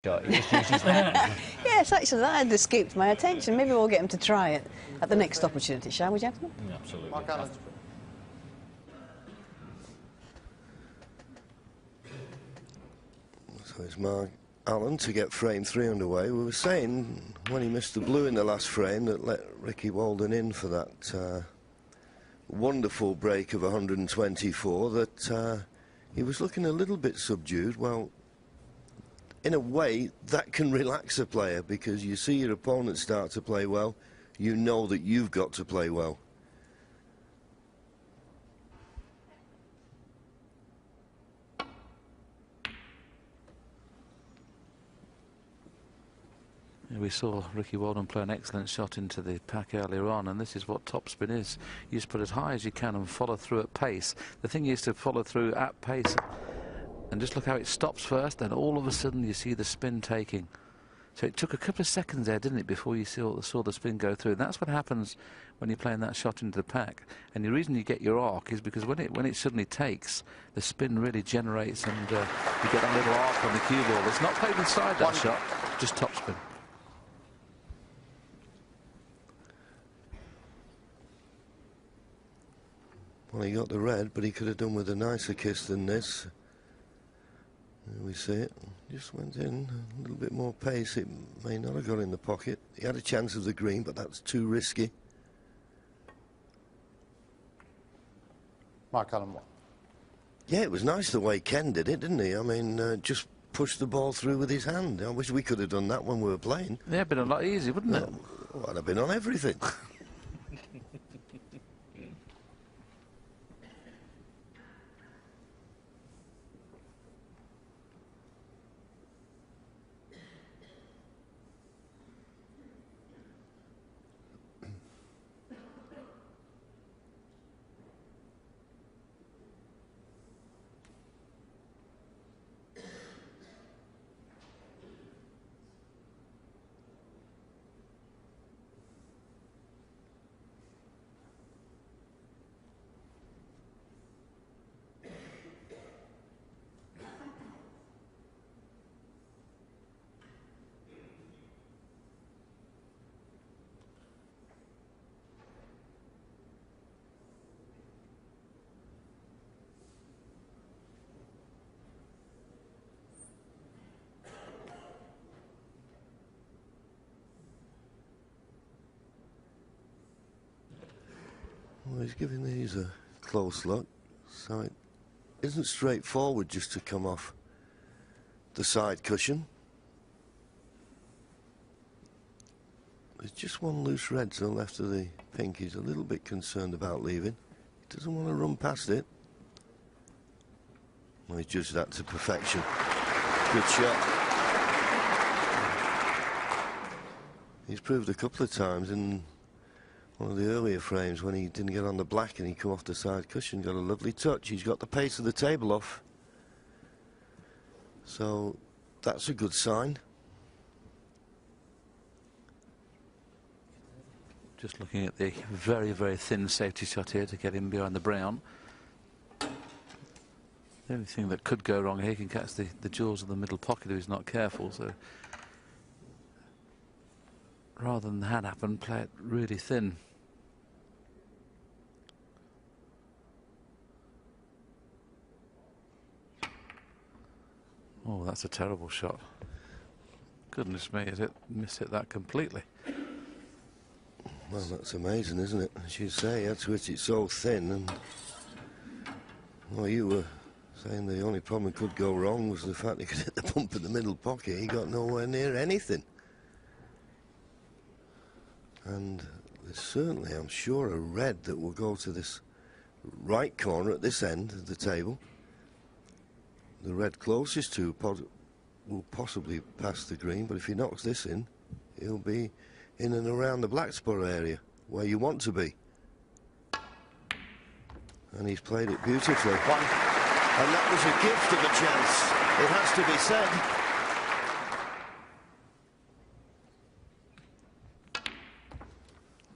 He just used his hand. Yes, actually, that had escaped my attention. Maybe we'll get him to try it at the next opportunity, shall we, gentlemen? Absolutely. Mark Allen. So it's Mark Allen to get frame 3 underway. We were saying when he missed the blue in the last frame that let Ricky Walden in for that wonderful break of 124, that he was looking a little bit subdued. Well, in a way, that can relax a player, because you see your opponent start to play well, you know that you've got to play well. We saw Ricky Walden play an excellent shot into the pack earlier on, and this is what topspin is. You just put as high as you can and follow through at pace. The thing is to follow through at pace and just look how it stops first, then all of a sudden you see the spin taking. So it took a couple of seconds there, didn't it, before you saw the spin go through. And that's what happens when you're playing that shot into the pack. And the reason you get your arc is because when it suddenly takes, the spin really generates, and you get that little arc on the cue ball. It's not played inside that shot, just topspin. Well, he got the red, but he could have done with a nicer kiss than this. There we see it. Just went in a little bit more pace. It may not have got in the pocket. He had a chance of the green, but that's too risky. Mark Allen, what? Yeah, it was nice the way Ken did it, didn't he? I mean, just pushed the ball through with his hand. I wish we could have done that when we were playing. Yeah, it'd been a lot easier, wouldn't it? Well, I'd have been on everything. Well, he's giving these a close look, so it isn't straightforward just to come off the side cushion. There's just one loose red so left of the pink. He's a little bit concerned about leaving. He doesn't want to run past it. Well, he judged that to perfection. Good shot. He's proved a couple of times in one of the earlier frames when he didn't get on the black and he come off the side cushion, got a lovely touch. He's got the pace of the table off, so that's a good sign. Just looking at the very, very thin safety shot here to get him behind the brown. The only thing that could go wrong here, he can catch the jaws of the middle pocket if he's not careful, so rather than that happen, play it really thin. Oh, that's a terrible shot. Goodness me, has it missed it that completely? Well, that's amazing, isn't it? As you say, he had to hit it so thin, and well, you were saying the only problem that could go wrong was the fact he could hit the bump in the middle pocket. He got nowhere near anything. And there's certainly, I'm sure, a red that will go to this right corner at this end of the table. The red closest to will possibly pass the green, but if he knocks this in, he'll be in and around the black spot area where you want to be. And he's played it beautifully. And that was a gift of a chance, it has to be said.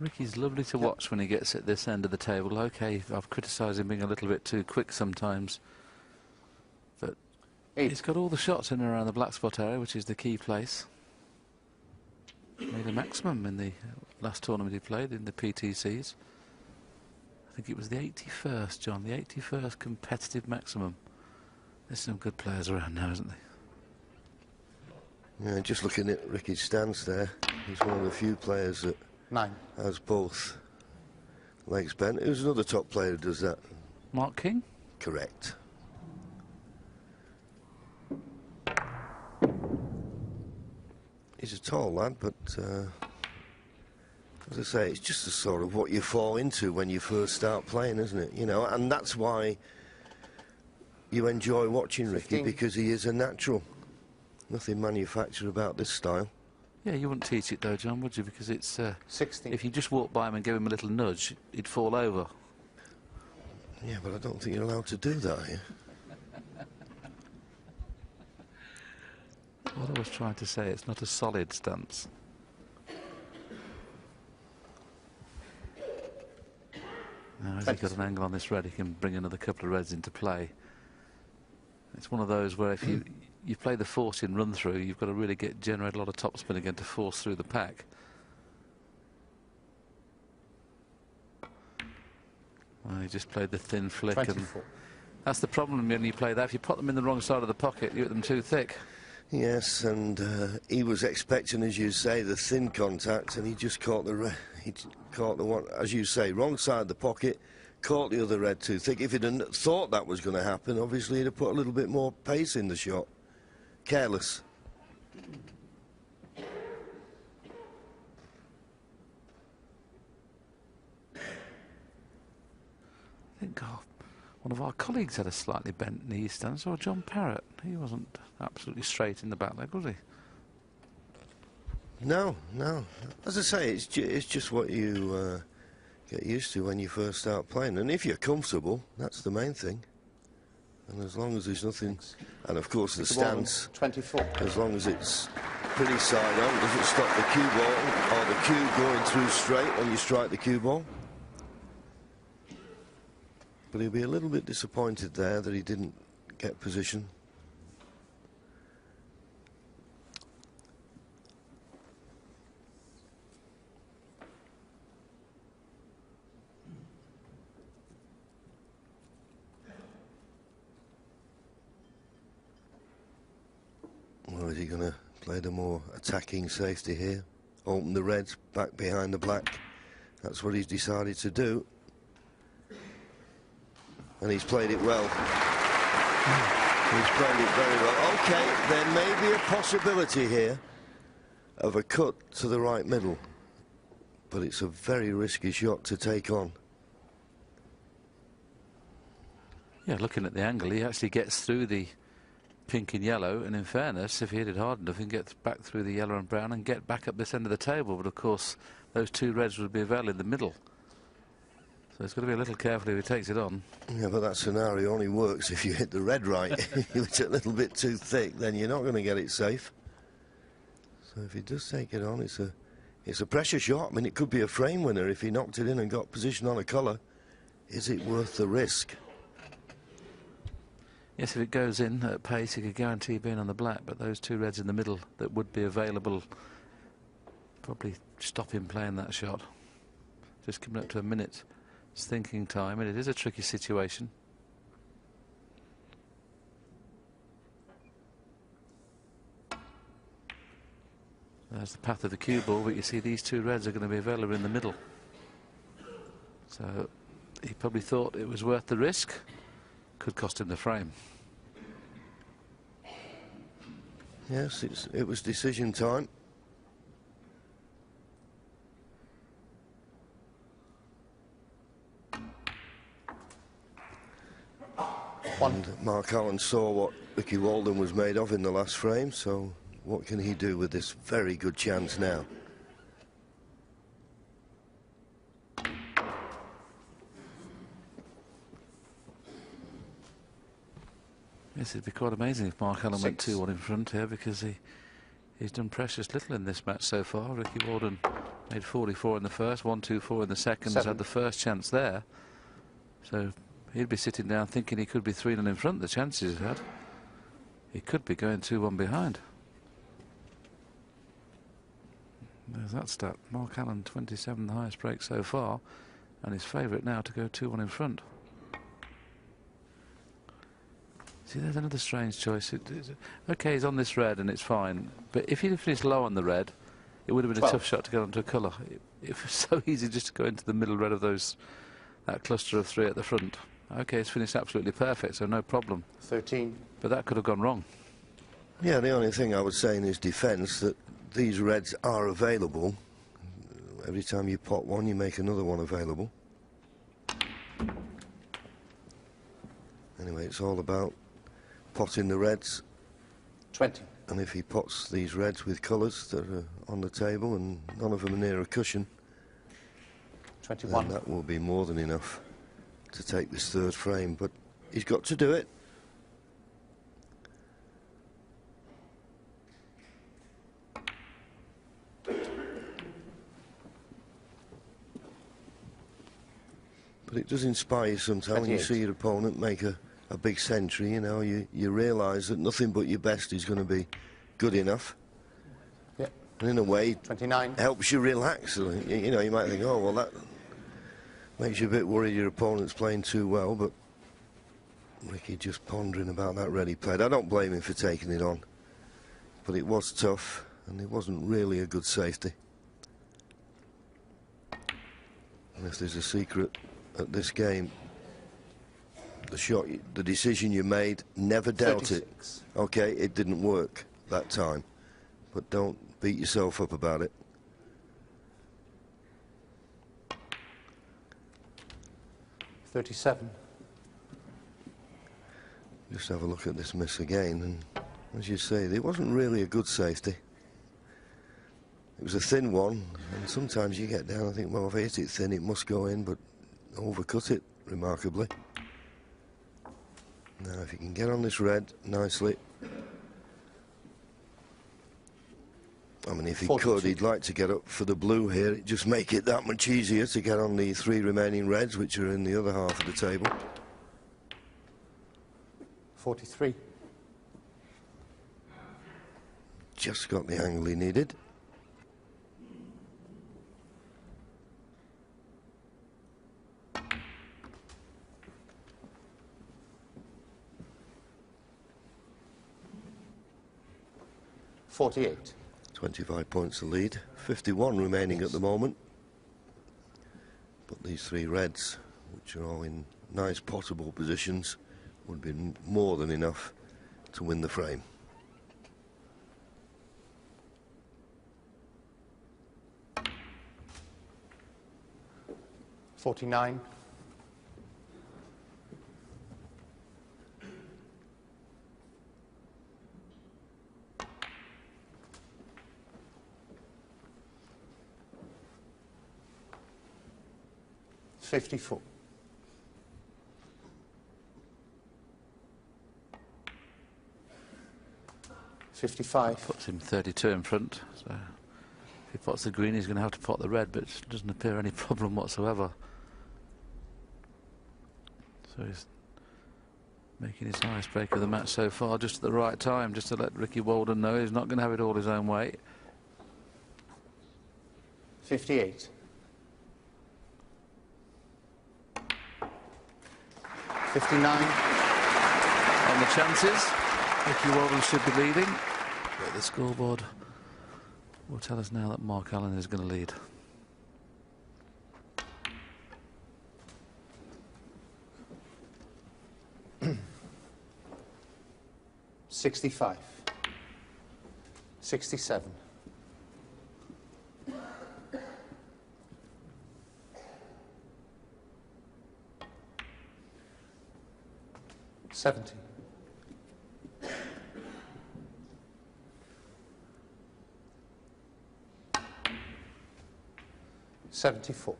Ricky's lovely to watch when he gets at this end of the table. Okay, I've criticised him being a little bit too quick sometimes, but He's got all the shots in and around the black spot area, which is the key place. Made a maximum in the last tournament he played in the PTCs. I think it was the 81st, John, the 81st competitive maximum. There's some good players around now, isn't there? Yeah, just looking at Ricky's stance there, he's one of the few players that has both legs bent. Who's another top player who does that? Mark King? Correct. He's a tall lad, but as I say, it's just the sort of what you fall into when you first start playing, isn't it? You know, and that's why you enjoy watching Ricky, because he is a natural. Nothing manufactured about this style. Yeah, you wouldn't teach it though, John, would you? Because it's 16. If you just walk by him and give him a little nudge, he'd fall over. Yeah, but I don't think you're allowed to do that here. What I was trying to say, it's not a solid stance. Now, as he's got an angle on this red, he can bring another couple of reds into play. It's one of those where if you play the force-in run-through, you've got to really generate a lot of topspin again to force through the pack. Well, he just played the thin flick. 24. And that's the problem when you play that. If you put them in the wrong side of the pocket, you get them too thick. Yes, and he was expecting, as you say, the thin contact, and he just caught the one, as you say, wrong side of the pocket, caught the other red too thick. If he'd have thought that was going to happen, obviously he'd have put a little bit more pace in the shot. Careless. I think one of our colleagues had a slightly bent knee stance, or John Parrott. He wasn't absolutely straight in the back leg, was he? No, no. As I say, it's just what you get used to when you first start playing. And if you're comfortable, that's the main thing. And as long as there's nothing... And, of course, the stance... 24. As long as it's pretty side on, doesn't stop the cue ball or the cue going through straight when you strike the cue ball. But he'll be a little bit disappointed there that he didn't get position. Or is he going to play the more attacking safety here? Open the reds back behind the black. That's what he's decided to do. And he's played it well. He's played it very well. OK, there may be a possibility here of a cut to the right middle. But it's a very risky shot to take on. Yeah, looking at the angle, he actually gets through the pink and yellow, and in fairness, if he hit it hard enough, he can get back through the yellow and brown and get back up this end of the table. But of course, those two reds would be available in the middle. So it's got to be a little careful if he takes it on. Yeah, but that scenario only works if you hit the red right. If it's a little bit too thick, then you're not going to get it safe. So if he does take it on, it's a pressure shot. I mean, it could be a frame winner if he knocked it in and got position on a colour. Is it worth the risk? Yes, if it goes in at pace, he could guarantee being on the black, but those two reds in the middle that would be available probably stop him playing that shot. Just coming up to a minute's thinking time, and it is a tricky situation. There's the path of the cue ball, but you see these two reds are going to be available in the middle. So he probably thought it was worth the risk. Could cost him the frame. Yes, it was decision time. And Mark Allen saw what Ricky Walden was made of in the last frame, so what can he do with this very good chance now? Yes, it'd be quite amazing if Mark Allen went 2-1 in front here, because he's done precious little in this match so far. Ricky Walden made 44 in the first, 1-2-4 in the second, has had the first chance there. So he'd be sitting down thinking he could be 3-0 in front, the chances he's had. He could be going 2-1 behind. There's that stat. Mark Allen, 27, the highest break so far, and his favourite now to go 2-1 in front. See, there's another strange choice. OK, he's on this red and it's fine, but if he'd finished low on the red, it would have been a tough shot to get onto a colour. It was so easy just to go into the middle red of that cluster of 3 at the front. OK, it's finished absolutely perfect, so no problem. 13. But that could have gone wrong. Yeah, the only thing I would say in his defence that these reds are available. Every time you pot one, you make another one available. Anyway, it's all about potting the reds. 20. And if he pots these reds with colours that are on the table and none of them are near a cushion, 21. then that will be more than enough to take this third frame. But he's got to do it. But it does inspire you sometimes when you see your opponent make a big century. You know, you realise that nothing but your best is going to be good enough. Yep. And in a way, 29. helps you relax. You know, you might think, oh, well, that makes you a bit worried your opponent's playing too well, but Ricky just pondering about that red he played. I don't blame him for taking it on, but it was tough, and it wasn't really a good safety. And if there's a secret at this game, the decision you made, never doubt 36. it. OK, it didn't work that time, but don't beat yourself up about it. $37. Just have a look at this miss again, and as you say, it wasn't really a good safety. It was a thin one, and sometimes you get down and think, well, if I hit it thin, it must go in, but overcut it remarkably. Now, if you can get on this red nicely, I mean, if he 42. could, he'd like to get up for the blue here. It'd just make it that much easier to get on the 3 remaining reds, which are in the other half of the table. 43. Just got the angle he needed. $48. 25 points to lead, 51 remaining at the moment. But these 3 reds, which are all in nice potable positions, would be more than enough to win the frame. $49. $54. $55. Puts him 32 in front. So if he pots the green, he's going to have to pot the red, but it doesn't appear any problem whatsoever. So he's making his highest break of the match so far, just at the right time, just to let Ricky Walden know he's not going to have it all his own way. 58. 59. On the chances, Ricky Walden should be leading, but the scoreboard will tell us now that Mark Allen is going to lead. $65. 67. $70. 74.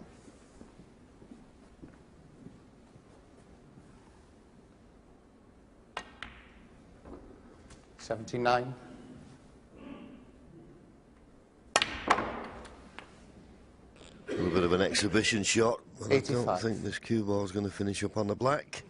79. A little bit of an exhibition shot, but I 85. don't think this cue ball is going to finish up on the black.